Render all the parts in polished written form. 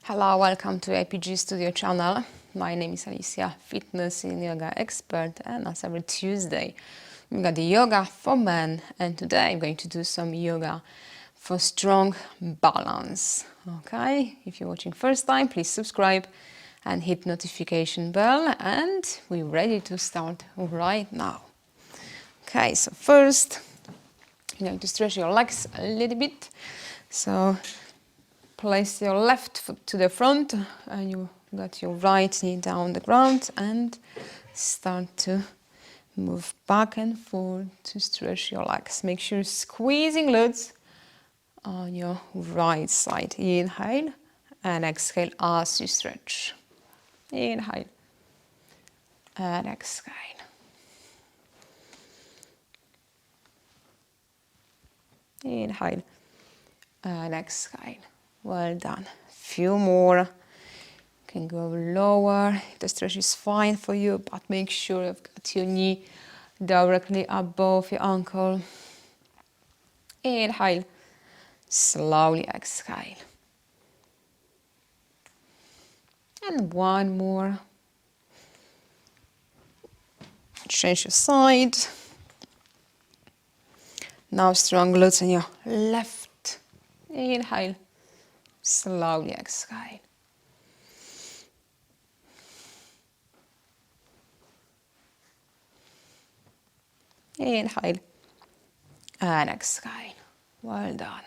Hello, welcome to APG.STUDIO channel. My name is Alicia, fitness and yoga expert, and as every Tuesday we got the yoga for men, and today I'm going to do some yoga for strong balance. Okay, if you're watching first time, please subscribe and hit notification bell, and we're ready to start right now. Okay, so first you're going to stretch your legs a little bit. So place your left foot to the front and you got your right knee down the ground and start to move back and forth to stretch your legs. Make sure you're squeezing glutes on your right side. Inhale and exhale as you stretch. Inhale and exhale. Inhale and exhale. Well done. Few more. You can go lower. The stretch is fine for you, but make sure you've got your knee directly above your ankle. Inhale. Slowly exhale. And one more. Change your side. Now strong glutes on your left. Inhale. Slowly exhale. Inhale and exhale. Well done.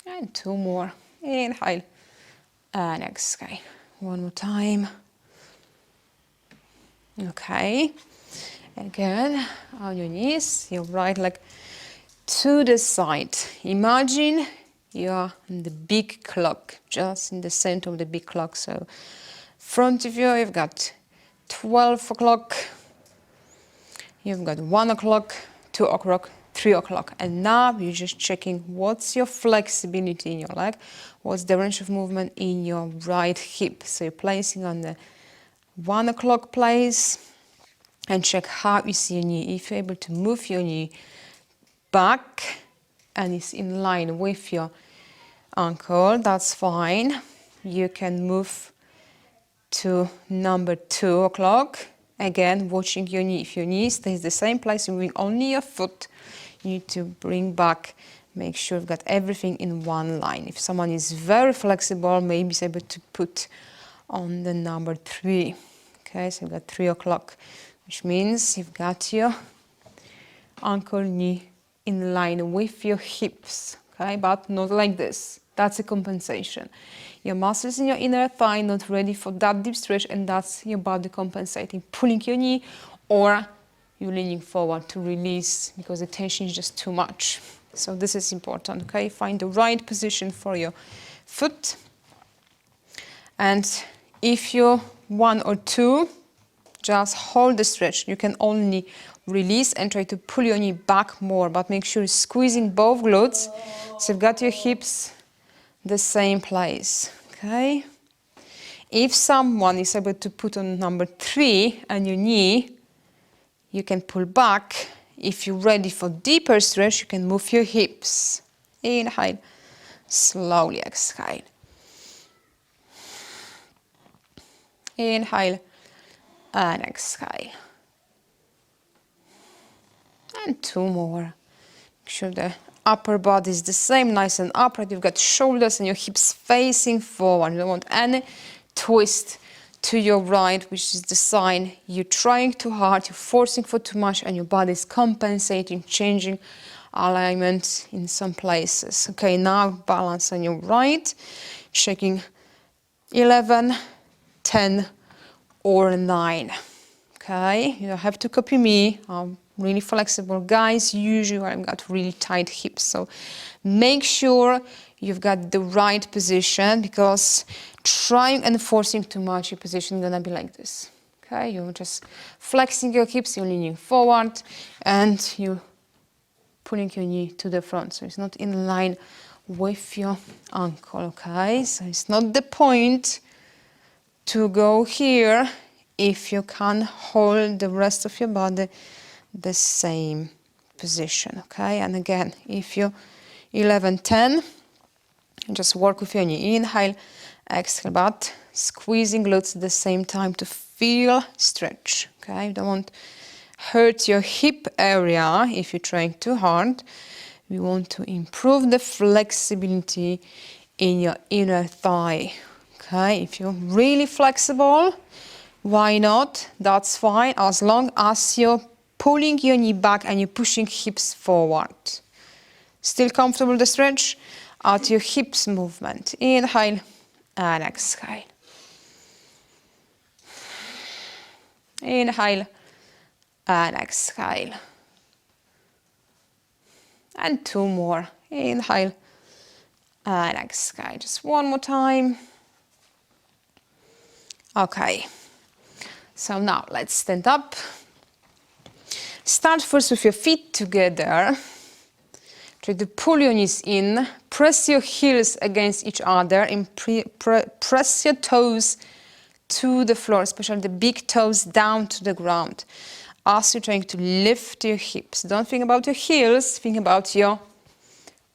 And two more. Inhale and exhale. One more time. Okay. Again, on your knees, your right leg to the side. Imagine you're in the big clock, just in the center of the big clock. So front of you, you've got 12 o'clock, you've got 1 o'clock, 2 o'clock, 3 o'clock. And now you're just checking what's your flexibility in your leg, what's the range of movement in your right hip. So you're placing on the 1 o'clock place and check how you see your knee. If you're able to move your knee back and it's in line with your ankle, that's fine. You can move to number 2 o'clock. Again, watching your knee. If your knee stays the same place, moving only your foot, you need to bring back, make sure you've got everything in one line. If someone is very flexible, maybe is able to put on the number 3. Okay, so you've got 3 o'clock, which means you've got your ankle, knee in line with your hips, okay, but not like this. That's a compensation. Your muscles in your inner thigh not ready for that deep stretch, and that's your body compensating, pulling your knee, or you're leaning forward to release because the tension is just too much. So this is important, okay? Find the right position for your foot. And if you're 1 or 2, just hold the stretch. You can only release and try to pull your knee back more, but make sure you're squeezing both glutes. So you've got your hips the same place, okay? If someone is able to put on number 3 and your knee, you can pull back. If you're ready for deeper stretch, you can move your hips. Inhale, slowly exhale. Inhale and exhale. And 2 more. Make sure the upper body is the same, nice and upright. You've got shoulders and your hips facing forward. You don't want any twist to your right, which is the sign you're trying too hard, you're forcing for too much, and your body is compensating, changing alignment in some places. Okay, now balance on your right, checking 11, 10, or 9. Okay, you don't have to copy me. I'm really flexible. Guys, usually I've got really tight hips. So make sure you've got the right position, because trying and forcing too much, your position is gonna be like this. Okay, you're just flexing your hips, you're leaning forward, and you're pulling your knee to the front. So it's not in line with your ankle, okay? So it's not the point to go here if you can hold the rest of your body the same position, okay? And again, if you're 11, 10, And just work with your knee. Inhale, exhale, but squeezing glutes at the same time to feel stretch. Okay, you don't want to hurt your hip area if you're trying too hard. We want to improve the flexibility in your inner thigh. Okay, if you're really flexible, why not? That's fine, as long as you're pulling your knee back and you're pushing hips forward. Still comfortable with the stretch? Out your hips movement. Inhale and exhale. Inhale and exhale. And 2 more. Inhale and exhale. Just 1 more time. Okay. So now let's stand up. Start first with your feet together. Try to pull your knees in. Press your heels against each other and press your toes to the floor, especially the big toes down to the ground. As you're trying to lift your hips. Don't think about your heels, think about your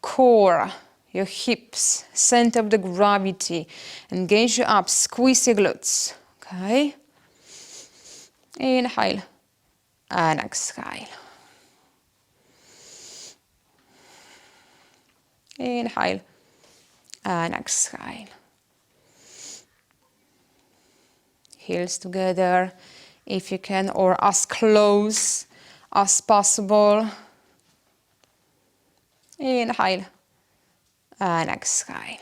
core, your hips, center of the gravity. Engage your abs, squeeze your glutes. Okay? Inhale and exhale. Inhale and exhale. Heels together if you can, or as close as possible. Inhale and exhale.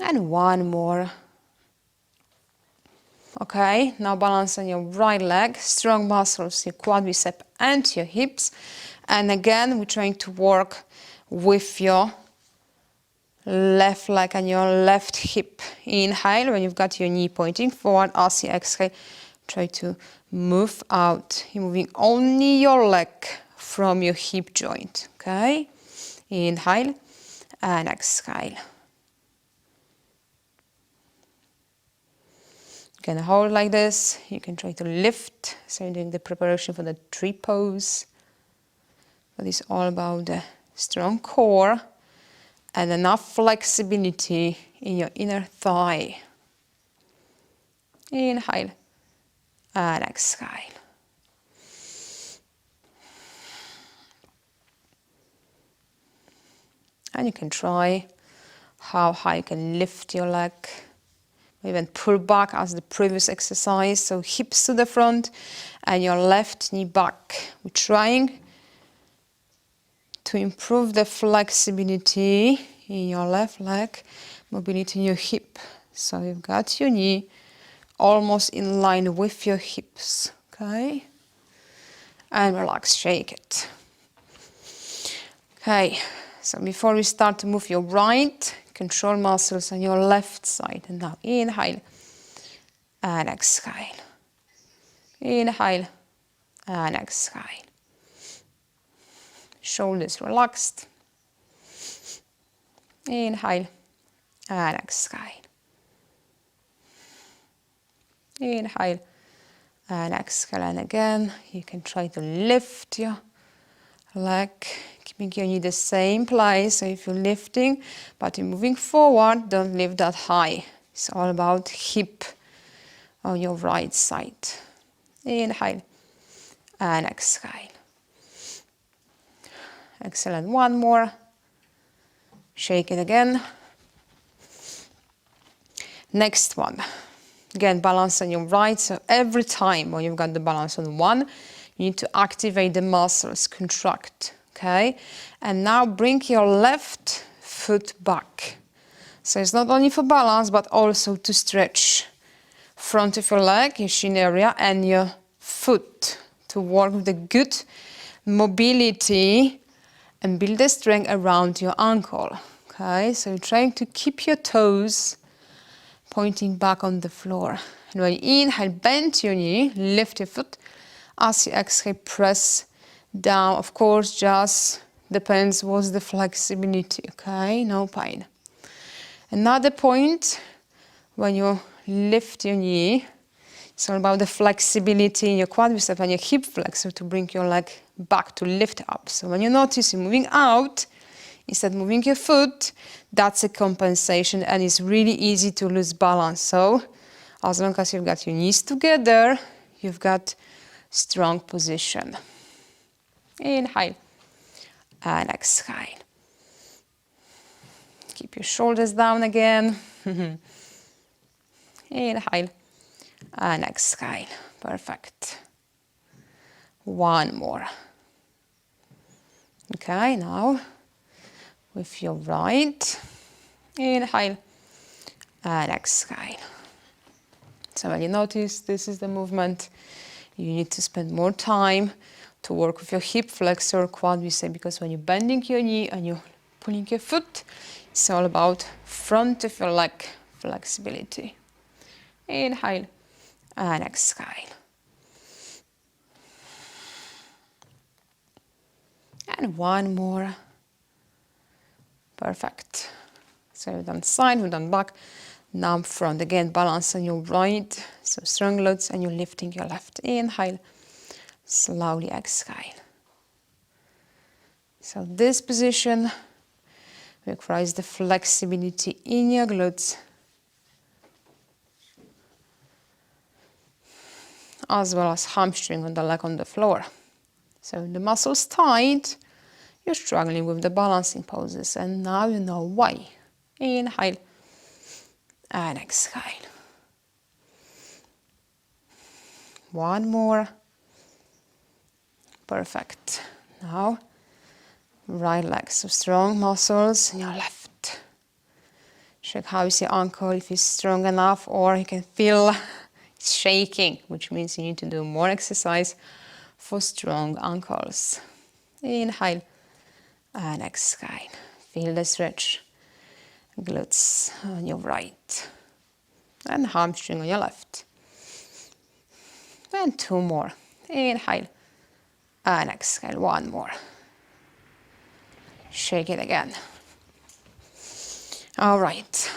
And 1 more. Okay, now balance on your right leg, strong muscles, your quadricep and your hips. And again, we're trying to work with your left leg and your left hip. Inhale, when you've got your knee pointing forward. As you exhale, try to move out. You're moving only your leg from your hip joint. Okay? Inhale and exhale. You can hold like this. You can try to lift. So you're doing the preparation for the tree pose. But it's all about the strong core and enough flexibility in your inner thigh. Inhale and exhale. And you can try how high you can lift your leg. Even pull back as the previous exercise. So hips to the front and your left knee back. We're trying to improve the flexibility in your left leg, mobility in your hip. So you've got your knee almost in line with your hips, okay? And relax, shake it. Okay, so before we start to move your right, control muscles on your left side. And now inhale and exhale. Inhale and exhale. Shoulders relaxed. Inhale and exhale. Inhale and exhale. And again, you can try to lift your leg, keeping your knee the same place. So if you're lifting, but you're moving forward, don't lift that high. It's all about hip on your right side. Inhale and exhale. Excellent. 1 more. Shake it again. Next one. Again, balance on your right. So every time when you've got the balance on one, you need to activate the muscles, contract. Okay? And now bring your left foot back. So it's not only for balance, but also to stretch front of your leg, your shin area, and your foot to work with the good mobility and build the strength around your ankle. Okay, so you're trying to keep your toes pointing back on the floor. And when you inhale, bend your knee, lift your foot. As you exhale, press down. Of course, just depends what's the flexibility, okay? No pain. Another point, when you lift your knee, it's all about the flexibility in your quadricep and your hip flexor to bring your leg back to lift up. So when you notice you're moving out, instead moving your foot, that's a compensation, and it's really easy to lose balance. So as long as you've got your knees together, you've got strong position. Inhale and exhale. Keep your shoulders down again. Inhale and exhale. Perfect. One more. Okay, now with your right, inhale and exhale. So when you notice this is the movement, you need to spend more time to work with your hip flexor, quadricep, because when you're bending your knee and you're pulling your foot, it's all about front of your leg flexibility. Inhale and exhale. And one more. Perfect. So we've done side, we've done back. Now front. Again, balance on your right. So strong glutes, and you're lifting your left. Inhale. Slowly exhale. So this position requires the flexibility in your glutes, as well as hamstring on the leg on the floor. So the muscles tight, you're struggling with the balancing poses, and now you know why. Inhale and exhale. One more. Perfect. Now, right leg, so strong muscles in your left. Check how is your ankle, if it's strong enough, or you can feel it's shaking, which means you need to do more exercise for strong ankles. Inhale and exhale. Feel the stretch. Glutes on your right and hamstring on your left. And two more. Inhale and exhale. One more. Shake it again. All right.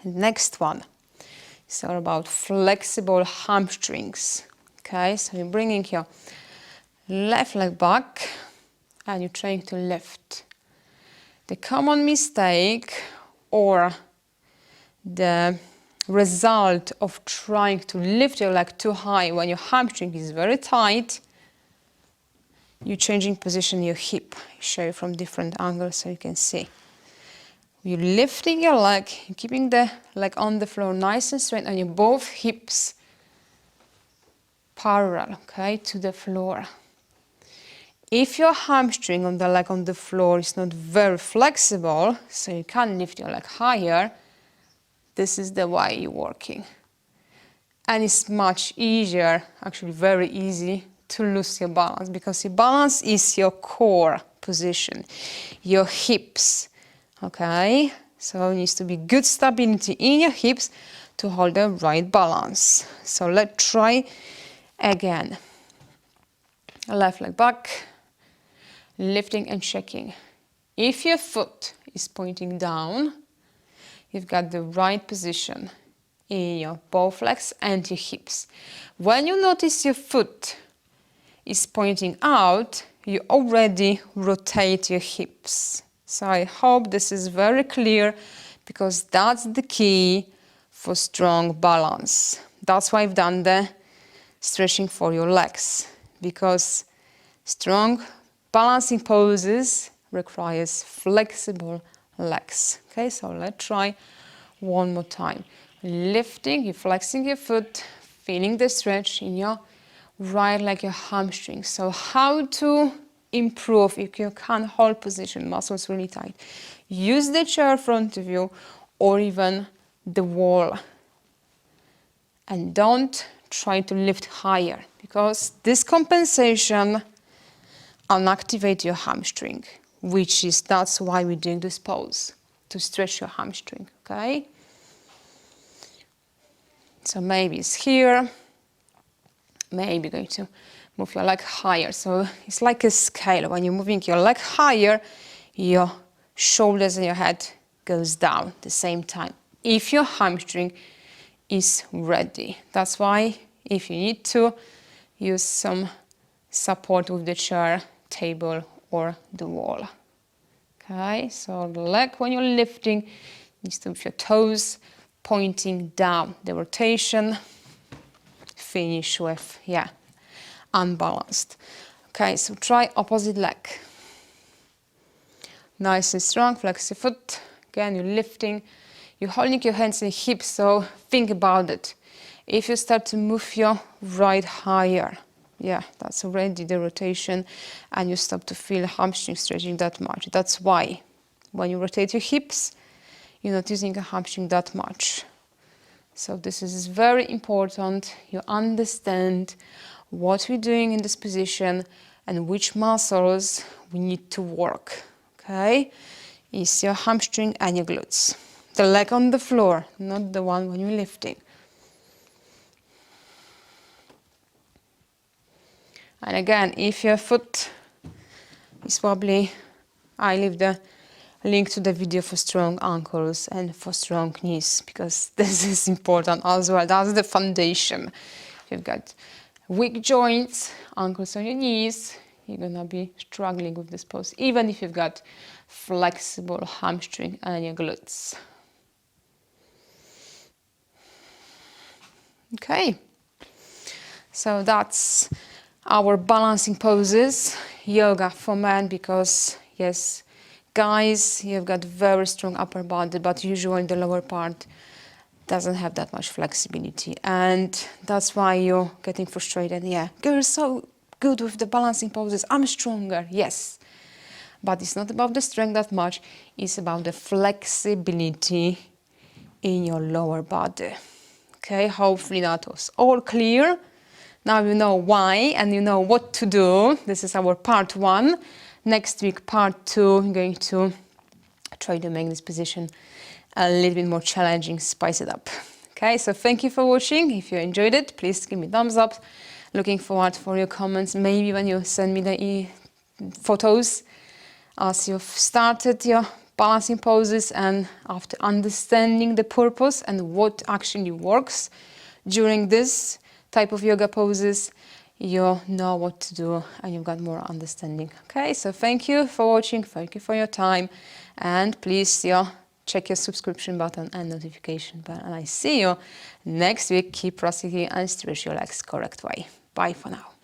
Next one is all about flexible hamstrings. Okay, so you're bringing your left leg back and you're trying to lift. The common mistake, or the result of trying to lift your leg too high when your hamstring is very tight, you're changing position your hip. I show you from different angles so you can see. You're lifting your leg, you're keeping the leg on the floor nice and straight, and your both hips parallel, okay, to the floor. If your hamstring on the leg on the floor is not very flexible, so you can't lift your leg higher, this is the way you're working. And it's much easier, actually very easy, to lose your balance, because your balance is your core position, your hips, okay? So it needs to be good stability in your hips to hold the right balance. So let's try again. Left leg back, lifting and checking. If your foot is pointing down, you've got the right position in your both legs and your hips. When you notice your foot is pointing out, you already rotate your hips. So I hope this is very clear, because that's the key for strong balance. That's why I've done the stretching for your legs, because strong balancing poses requires flexible legs. Okay, so let's try one more time. Lifting, you're flexing your foot, feeling the stretch in your right leg, your hamstring. So how to improve if you can't hold position, muscles really tight? Use the chair in front of you or even the wall. And don't try to lift higher, because this compensation unactivate your hamstring, that's why we're doing this pose, to stretch your hamstring, okay? So maybe it's here, maybe going to move your leg higher. So it's like a scale. When you're moving your leg higher, your shoulders and your head goes down at the same time, if your hamstring is ready. That's why if you need to, use some support with the chair, table or the wall. Okay, so the leg when you're lifting needs to have your toes pointing down. The rotation, finish with, yeah, unbalanced. Okay, so try opposite leg. Nice and strong, flex your foot. Again, you're lifting. You're holding your hands in hips, so think about it. If you start to move your right higher, yeah, that's already the rotation, and you start to feel hamstring stretching that much. That's why when you rotate your hips, you're not using a hamstring that much. So this is very important. You understand what we're doing in this position and which muscles we need to work. Okay? Is your hamstring and your glutes. The leg on the floor, not the one when you're lifting. And again, if your foot is wobbly, I leave the link to the video for strong ankles and for strong knees, because this is important as well. That's the foundation. If you've got weak joints, ankles on your knees, you're gonna be struggling with this pose, even if you've got flexible hamstring and your glutes. Okay, so that's our balancing poses, yoga for men, because yes, guys, you've got very strong upper body, but usually the lower part doesn't have that much flexibility, and that's why you're getting frustrated. Yeah, you're so good with the balancing poses, I'm stronger, yes, but it's not about the strength that much, it's about the flexibility in your lower body. Okay, hopefully that was all clear. Now you know why and you know what to do. This is our part 1. Next week, part 2, I'm going to try to make this position a little bit more challenging, spice it up. Okay, so thank you for watching. If you enjoyed it, please give me a thumbs up. Looking forward for your comments, maybe when you send me the photos as you've started your balancing poses, and after understanding the purpose and what actually works during this type of yoga poses, you know what to do and you've got more understanding. Okay, so thank you for watching, thank you for your time, and please check your subscription button and notification bell, and I see you next week. Keep practicing and stretch your legs correct way. Bye for now.